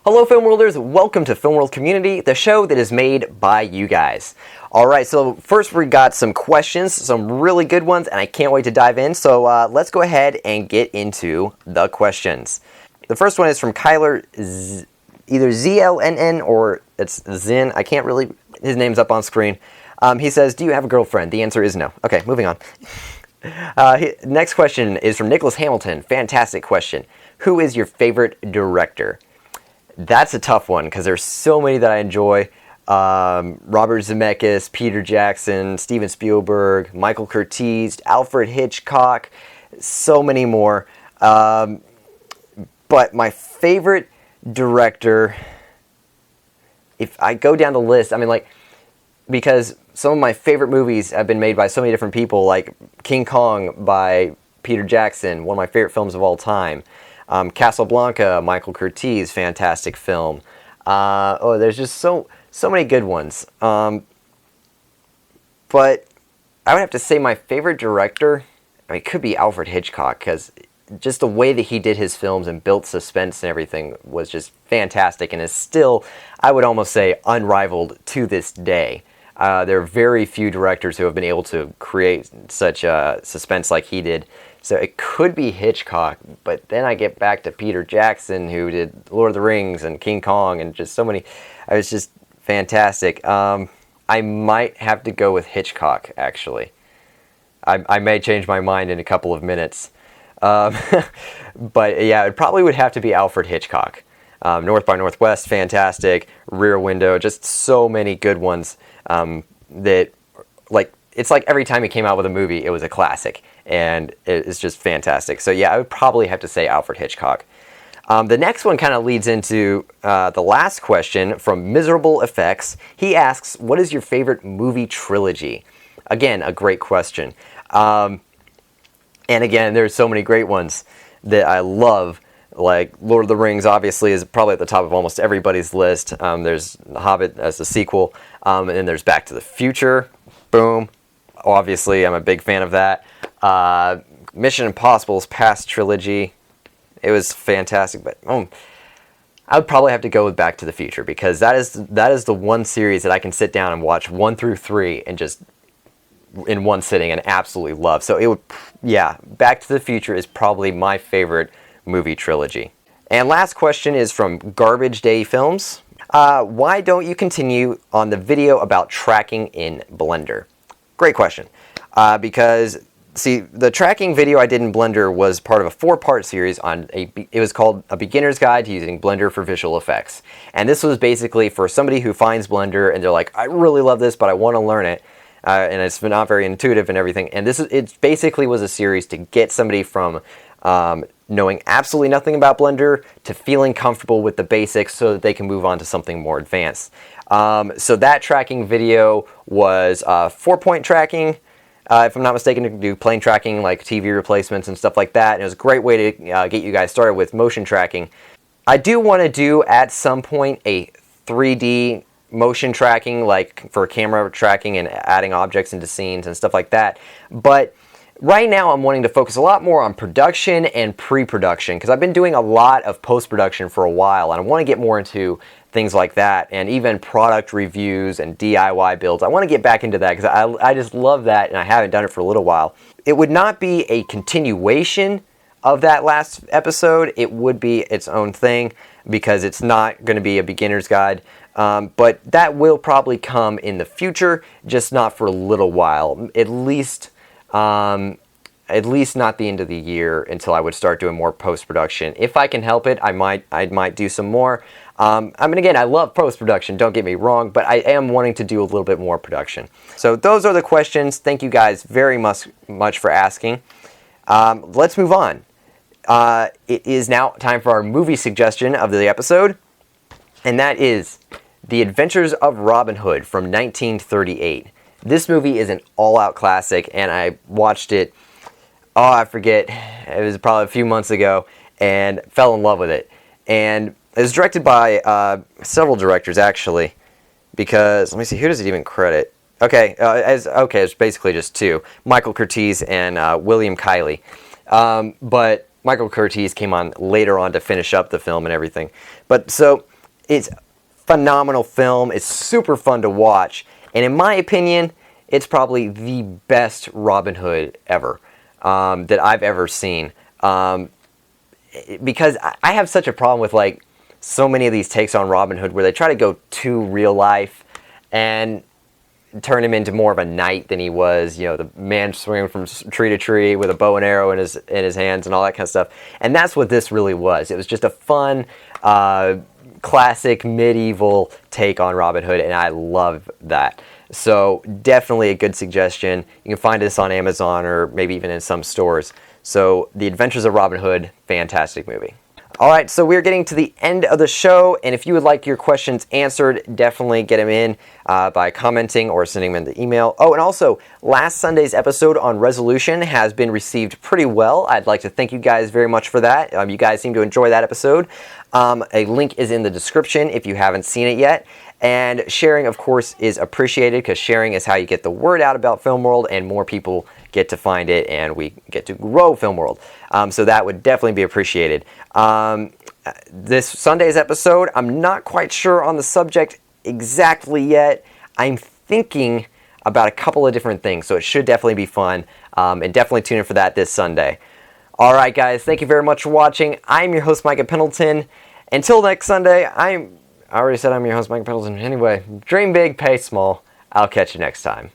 Hello Film Worlders, welcome to Film World Community, the show that is made by you guys. Alright, so first we got some questions, some really good ones, and I can't wait to dive in, so let's go ahead and get into the questions. The first one is from Kyler, either ZLNN or it's Zin, I can't really, his name's up on screen. He says, do you have a girlfriend? The answer is no. Okay, moving on. Next question is from Nicholas Hamilton, fantastic question. Who is your favorite director? That's a tough one because there's so many that I enjoy. Robert Zemeckis, Peter Jackson, Steven Spielberg, Michael Curtiz, Alfred Hitchcock, so many more. But my favorite director, if I go down the list, I mean, like, because some of my favorite movies have been made by so many different people, like King Kong by Peter Jackson, one of my favorite films of all time. Casablanca, Michael Curtiz, fantastic film. There's just so many good ones. But I would have to say my favorite director, I mean, it could be Alfred Hitchcock, because just the way that he did his films and built suspense and everything was just fantastic, and is still, I would almost say, unrivaled to this day. There are very few directors who have been able to create such suspense like he did. So it could be Hitchcock, but then I get back to Peter Jackson, who did Lord of the Rings and King Kong and just so many. It was just fantastic. I might have to go with Hitchcock, actually. I may change my mind in a couple of minutes. But yeah, it probably would have to be Alfred Hitchcock. North by Northwest, fantastic. Rear Window, just so many good ones that, like, it's like every time he came out with a movie, it was a classic. And it's just fantastic. So yeah, I would probably have to say Alfred Hitchcock. The next one kind of leads into the last question from Miserable Effects. He asks, what is your favorite movie trilogy? Again, a great question. And again, there's so many great ones that I love. Like Lord of the Rings, obviously, is probably at the top of almost everybody's list. There's The Hobbit as a sequel. And then there's Back to the Future. Boom. Obviously, I'm a big fan of that. Mission Impossible's past trilogy, it was fantastic, but I would probably have to go with Back to the Future, because that is the one series that I can sit down and watch 1 through 3 and just in one sitting and absolutely love. So it would, yeah, Back to the Future is probably my favorite movie trilogy. And last question is from Garbage Day Films. Why don't you continue on the video about tracking in Blender? Great question. Because, see, the tracking video I did in Blender was part of a 4-part series on it was called A Beginner's Guide to Using Blender for Visual Effects. And this was basically for somebody who finds Blender and they're like, I really love this, but I want to learn it. And it's not very intuitive and everything. And it basically was a series to get somebody from knowing absolutely nothing about Blender to feeling comfortable with the basics so that they can move on to something more advanced. So that tracking video was 4-point tracking, if I'm not mistaken, to do plane tracking like TV replacements and stuff like that. And it was a great way to get you guys started with motion tracking. I do want to do at some point a 3D motion tracking, like for camera tracking and adding objects into scenes and stuff like that. But right now I'm wanting to focus a lot more on production and pre-production, because I've been doing a lot of post-production for a while, and I want to get more into things like that, and even product reviews and DIY builds. I want to get back into that because I just love that, and I haven't done it for a little while. It would not be a continuation of that last episode. It would be its own thing, because it's not going to be a beginner's guide. But that will probably come in the future, just not for a little while. At least not the end of the year, until I would start doing more post-production. If I can help it, I might do some more. I mean, again, I love post-production, don't get me wrong, but I am wanting to do a little bit more production. So those are the questions. Thank you guys very much for asking. Let's move on. It is now time for our movie suggestion of the episode, and that is The Adventures of Robin Hood from 1938. This movie is an all-out classic, and I watched it, I forget, it was probably a few months ago, and fell in love with it. And it was directed by several directors, actually, because, let me see, who does it even credit? Okay, it's basically just 2, Michael Curtiz and William Kiley. But Michael Curtiz came on later on to finish up the film and everything. But so It's phenomenal film. It's super fun to watch. And in my opinion, it's probably the best Robin Hood ever that I've ever seen. Because I have such a problem with like so many of these takes on Robin Hood where they try to go too real life and turn him into more of a knight than he was. You know, the man swinging from tree to tree with a bow and arrow in his hands and all that kind of stuff. And that's what this really was. It was just a fun, classic medieval take on Robin Hood, and I love that. So definitely a good suggestion. You can find this on Amazon or maybe even in some stores. So The Adventures of Robin Hood, fantastic movie. Alright, so we're getting to the end of the show, and if you would like your questions answered, definitely get them in by commenting or sending them in the email. Oh, and also, last Sunday's episode on resolution has been received pretty well. I'd like to thank you guys very much for that. You guys seem to enjoy that episode. A link is in the description if you haven't seen it yet. And sharing, of course, is appreciated because sharing is how you get the word out about Film World and more people get to find it and we get to grow Film World. So that would definitely be appreciated. This Sunday's episode, I'm not quite sure on the subject exactly yet. I'm thinking about a couple of different things, so it should definitely be fun. And definitely tune in for that this Sunday. Alright guys, thank you very much for watching. I'm your host, Micah Pendleton. Until next Sunday, I already said I'm your host, Mike Pendleton. Anyway, dream big, pay small. I'll catch you next time.